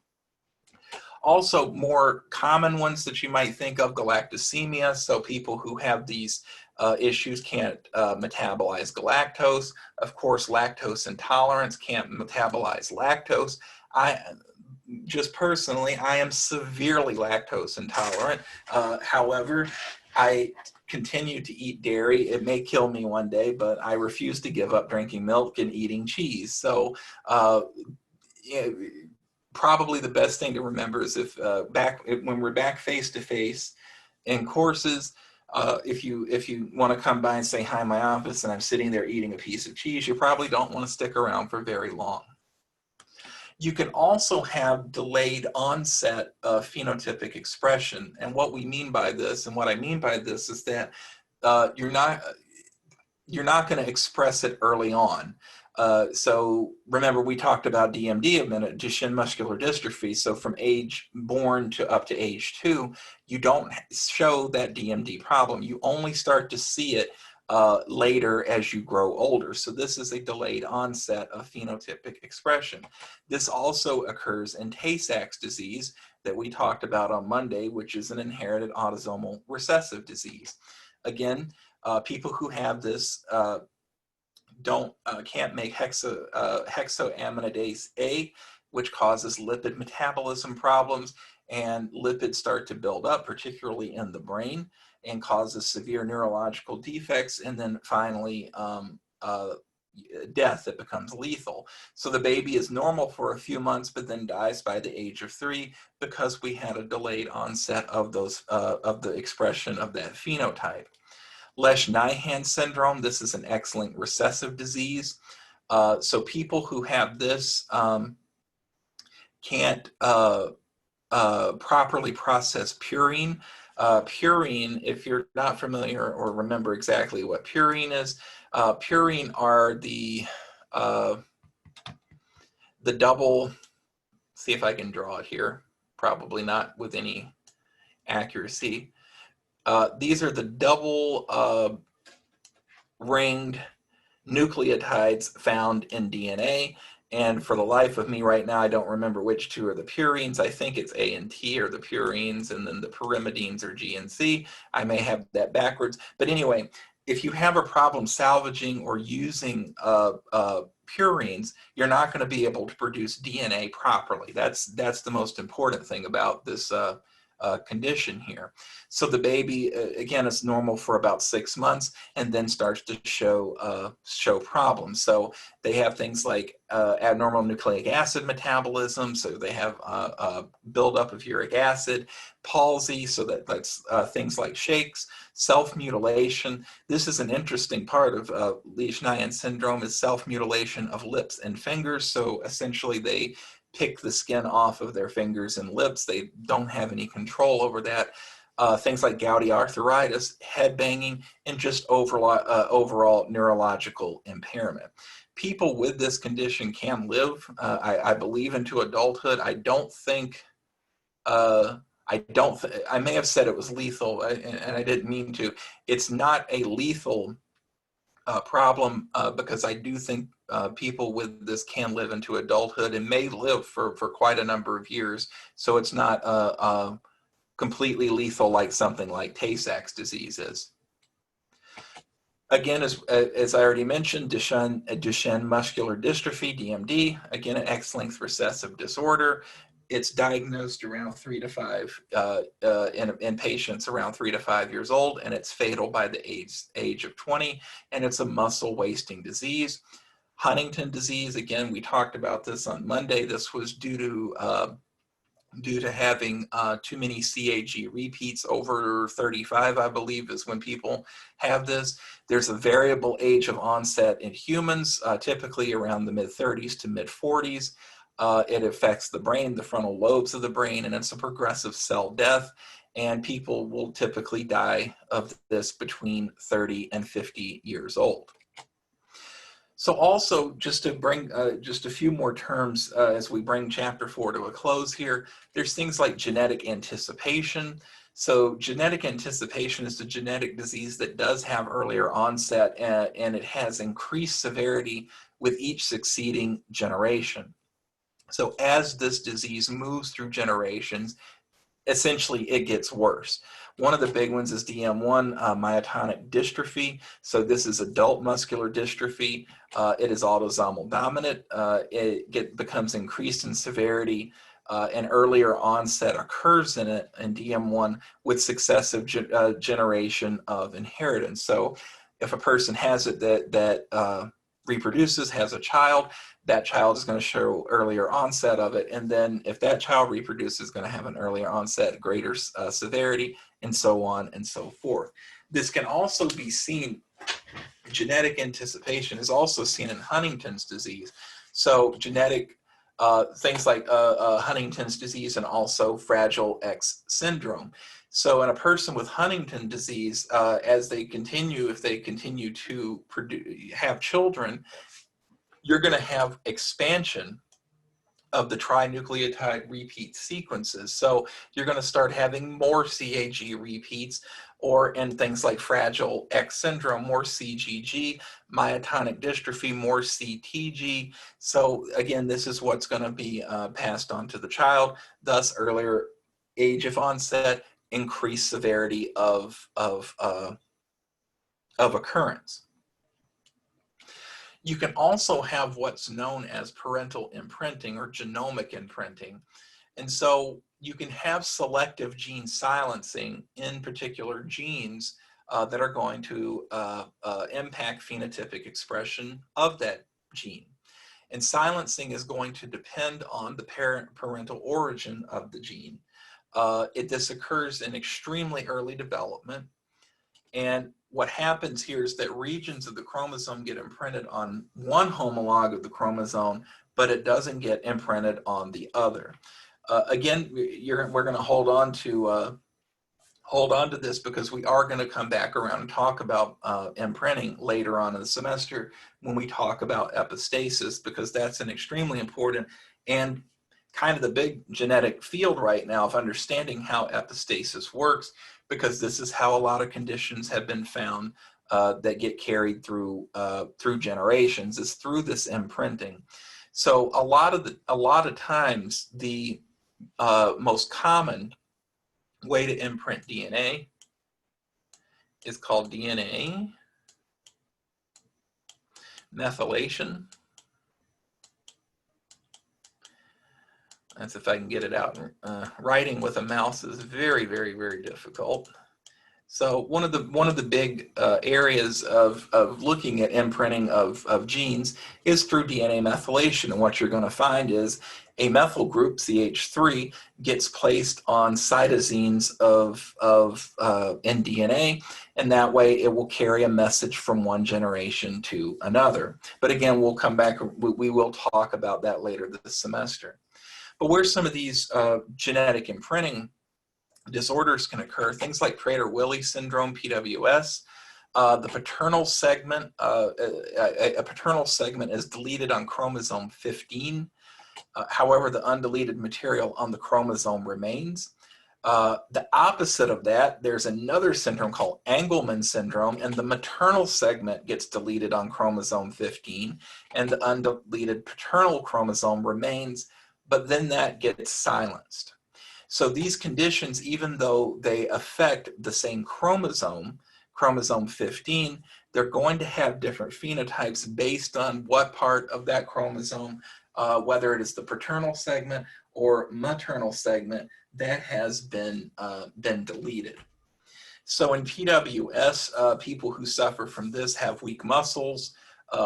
Also, more common ones that you might think of, galactosemia. So people who have these issues can't metabolize galactose. Of course, lactose intolerance, can't metabolize lactose. Just personally, I am severely lactose intolerant. However, I continue to eat dairy. It may kill me one day, but I refuse to give up drinking milk and eating cheese. So probably the best thing to remember is when we're back face to face in courses, if you want to come by and say hi in my office and I'm sitting there eating a piece of cheese, you probably don't want to stick around for very long. You can also have delayed onset of phenotypic expression. And what we mean by this, and what I mean by this, is that you're not going to express it early on. So remember, we talked about DMD a minute, Duchenne muscular dystrophy. So from age born to up to age 2, you don't show that DMD problem. You only start to see it later as you grow older. So this is a delayed onset of phenotypic expression. This also occurs in Tay-Sachs disease that we talked about on Monday, which is an inherited autosomal recessive disease. Again, people who have this can't make hexoaminidase A, which causes lipid metabolism problems, and lipids start to build up, particularly in the brain, and causes severe neurological defects, and then finally death that becomes lethal. So the baby is normal for a few months, but then dies by the age of 3 because we had a delayed onset of those of the expression of that phenotype. Lesch-Nyhan syndrome, this is an X-linked recessive disease. So people who have this can't properly process purine. Purine, if you're not familiar or remember exactly what purine is, purine are the double, see if I can draw it here, probably not with any accuracy. These are the double ringed nucleotides found in DNA. And for the life of me right now, I don't remember which two are the purines. I think it's A and T are the purines, and then the pyrimidines are G and C. I may have that backwards. But anyway, if you have a problem salvaging or using purines, you're not going to be able to produce DNA properly. That's the most important thing about this condition here. So the baby, again, is normal for about 6 months and then starts to show problems. So they have things like abnormal nucleic acid metabolism. So they have buildup of uric acid, palsy. So that's things like shakes, self-mutilation. This is an interesting part of Lesch-Nyhan syndrome, is self-mutilation of lips and fingers. So essentially they pick the skin off of their fingers and lips. They don't have any control over that. Things like gouty arthritis, head banging, and just overall neurological impairment. People with this condition can live, I believe, into adulthood. I may have said it was lethal, and I didn't mean to. It's not a lethal problem because I do think people with this can live into adulthood and may live for quite a number of years. So it's not completely lethal like something like Tay-Sachs disease is. Again, as I already mentioned, Duchenne muscular dystrophy, DMD, again, an X-linked recessive disorder. It's diagnosed around 3 to 5 in patients around 3 to 5 years old, and it's fatal by the age of 20, and it's a muscle wasting disease. Huntington disease, again, we talked about this on Monday. This was due to having too many CAG repeats. Over 35, I believe, is when people have this. There's a variable age of onset in humans, typically around the mid-30s to mid-40s. It affects the brain, the frontal lobes of the brain, and it's a progressive cell death. And people will typically die of this between 30 and 50 years old. So also, just to bring just a few more terms as we bring chapter 4 to a close here, there's things like genetic anticipation. So genetic anticipation is a genetic disease that does have earlier onset, and it has increased severity with each succeeding generation. So as this disease moves through generations, essentially it gets worse. One of the big ones is DM1, myotonic dystrophy. So this is adult muscular dystrophy. It is autosomal dominant. It becomes increased in severity. An earlier onset occurs in it in DM1 with successive generation of inheritance. So if a person has it that reproduces, has a child, that child is going to show earlier onset of it. And then if that child reproduces, is going to have an earlier onset, greater severity, and so on and so forth. This can also be seen, genetic anticipation is also seen in Huntington's disease. So genetic things like Huntington's disease and also Fragile X syndrome. So in a person with Huntington disease, if they continue to have children, you're going to have expansion of the trinucleotide repeat sequences. So you're going to start having more CAG repeats, or in things like Fragile X syndrome, more CGG, myotonic dystrophy, more CTG. So again, this is what's going to be passed on to the child, thus earlier age of onset, increased severity of occurrence. You can also have what's known as parental imprinting or genomic imprinting. And so you can have selective gene silencing in particular genes that are going to impact phenotypic expression of that gene. And silencing is going to depend on the parental origin of the gene. This occurs in extremely early development. And what happens here is that regions of the chromosome get imprinted on one homolog of the chromosome, but it doesn't get imprinted on the other. Again, we're going to hold on to this because we are going to come back around and talk about imprinting later on in the semester when we talk about epistasis, because that's an extremely important and kind of the big genetic field right now of understanding how epistasis works, because this is how a lot of conditions have been found that get carried through generations, is through this imprinting. So a lot of times the most common way to imprint DNA is called DNA methylation. That's if I can get it out. Writing with a mouse is very, very, very difficult. So one of the big areas of looking at imprinting of genes is through DNA methylation. And what you're going to find is a methyl group, CH3, gets placed on cytosines in DNA, and that way it will carry a message from one generation to another. But again, we'll come back, we will talk about that later this semester. But where some of these genetic imprinting disorders can occur, things like Prader-Willi syndrome, PWS, the paternal segment, a paternal segment is deleted on chromosome 15. However, the undeleted material on the chromosome remains. The opposite of that, there's another syndrome called Angelman syndrome, and the maternal segment gets deleted on chromosome 15, and the undeleted paternal chromosome remains, but then that gets silenced. So these conditions, even though they affect the same chromosome, chromosome 15, they're going to have different phenotypes based on what part of that chromosome, whether it is the paternal segment or maternal segment, that has been deleted. So in PWS, people who suffer from this have weak muscles,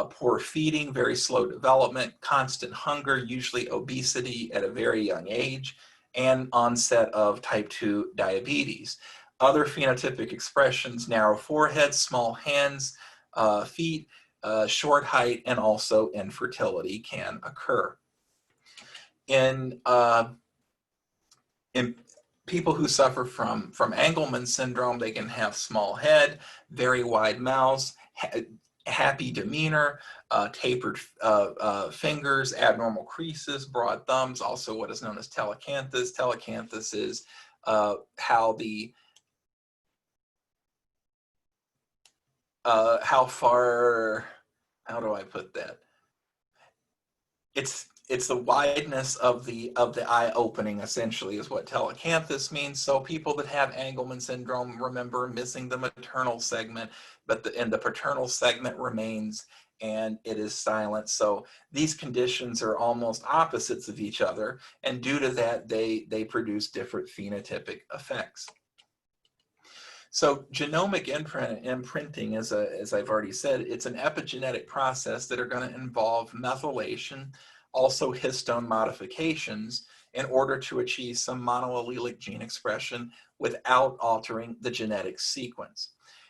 poor feeding, very slow development, constant hunger, usually obesity at a very young age, and onset of type 2 diabetes. Other phenotypic expressions: narrow forehead, small hands, feet, short height, and also infertility can occur. In people who suffer from Angelman syndrome, they can have small head, very wide mouths, happy demeanor, tapered fingers, abnormal creases, broad thumbs, also what is known as telecanthus. Telecanthus is how far, how do I put that? It's the wideness of the eye opening, essentially, is what telecanthus means. So people that have Angelman syndrome, remember, missing the maternal segment, but the paternal segment remains and it is silent. So these conditions are almost opposites of each other, and due to that, they produce different phenotypic effects. So genomic imprinting, as I've already said, it's an epigenetic process that are going to involve methylation, also histone modifications, in order to achieve some monoallelic gene expression without altering the genetic sequence.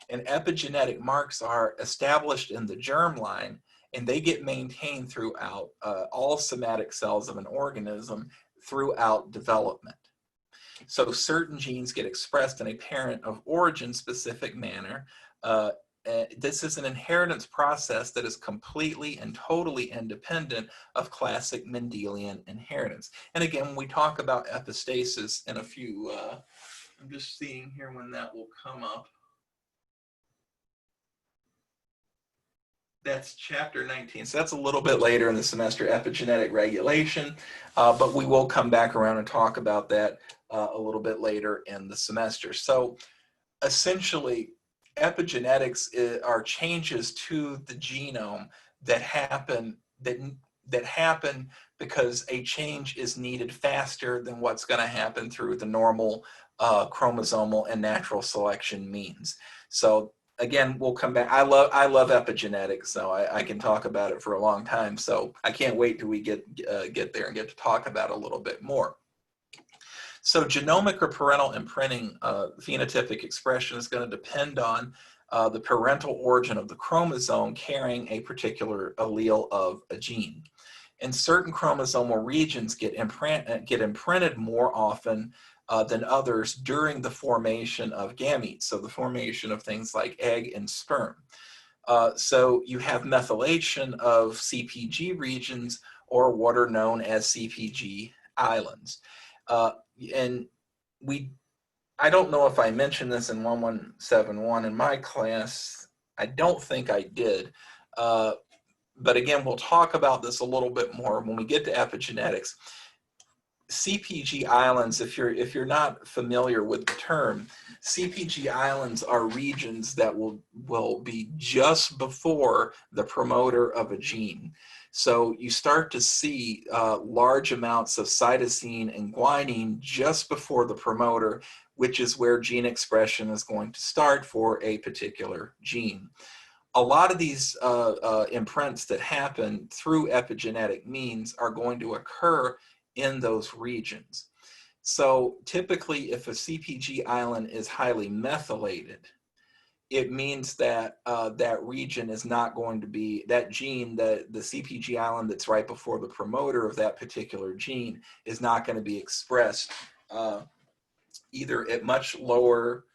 And epigenetic marks are established in the germline, and they get maintained throughout all somatic cells of an organism throughout development. So certain genes get expressed in a parent of origin specific manner this is an inheritance process that is completely and totally independent of classic Mendelian inheritance. And again, when we talk about epistasis in a few, I'm just seeing here when that will come up. That's chapter 19. So that's a little bit later in the semester, epigenetic regulation, but we will come back around and talk about that a little bit later in the semester. So essentially, epigenetics are changes to the genome that happen because a change is needed faster than what's going to happen through the normal chromosomal and natural selection means. So again, we'll come back. I love epigenetics, so I can talk about it for a long time. So I can't wait till we get there and get to talk about it a little bit more. So genomic or parental imprinting phenotypic expression is going to depend on the parental origin of the chromosome carrying a particular allele of a gene. And certain chromosomal regions get imprinted more often than others during the formation of gametes, so the formation of things like egg and sperm. So you have methylation of CPG regions, or what are known as CPG islands. And I don't know if I mentioned this in 1171 in my class. I don't think I did. But again, we'll talk about this a little bit more when we get to epigenetics. CPG islands, if you're not familiar with the term, CPG islands are regions that will be just before the promoter of a gene. So you start to see large amounts of cytosine and guanine just before the promoter, which is where gene expression is going to start for a particular gene. A lot of these imprints that happen through epigenetic means are going to occur in those regions. So typically, if a CPG island is highly methylated, it means that that region is not going to be, that gene, the CPG island that's right before the promoter of that particular gene is not going to be expressed either at much lower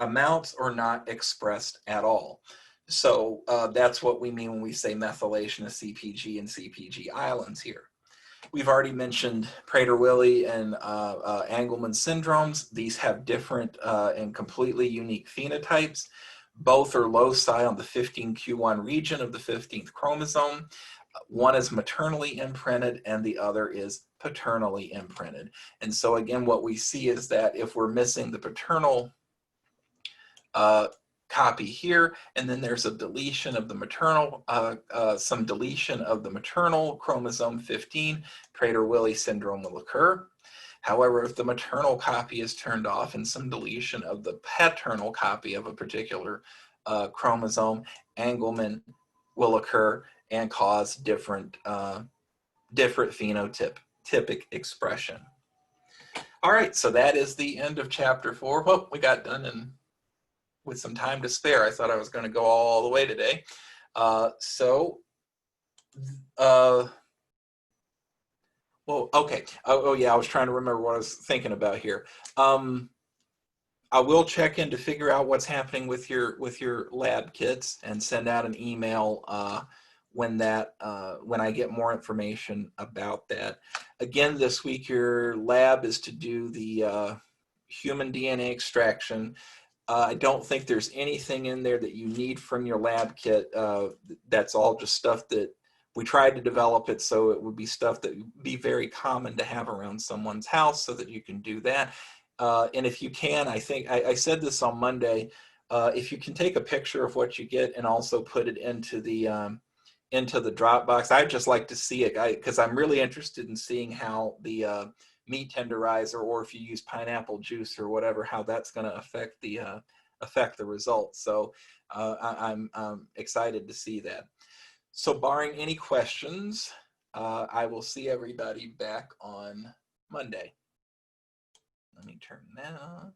amounts or not expressed at all. So that's what we mean when we say methylation of CPG and CPG islands here. We've already mentioned Prader-Willi and Angelman syndromes. These have different and completely unique phenotypes. Both are loci on the 15q1 region of the 15th chromosome. One is maternally imprinted and the other is paternally imprinted. And so again, what we see is that if we're missing the paternal copy here, and then there's a deletion of the maternal, some deletion of the maternal chromosome 15, Prader-Willi syndrome will occur. However, if the maternal copy is turned off and some deletion of the paternal copy of a particular chromosome, Angelman will occur and cause different phenotypic expression. All right, so that is the end of chapter 4. Well, we got done in with some time to spare. I thought I was going to go all the way today. Well, okay. Oh, yeah, I was trying to remember what I was thinking about here. I will check in to figure out what's happening with your lab kits and send out an email when I get more information about that. Again, this week your lab is to do the human DNA extraction. I don't think there's anything in there that you need from your lab kit. That's all just stuff that we tried to develop it so it would be stuff that would be very common to have around someone's house so that you can do that. And if you can, I think I said this on Monday, if you can take a picture of what you get and also put it into the Dropbox, I'd just like to see it because I'm really interested in seeing how the meat tenderizer, or if you use pineapple juice or whatever, how that's going to affect the results. So I'm excited to see that. So barring any questions, I will see everybody back on Monday. Let me turn that on.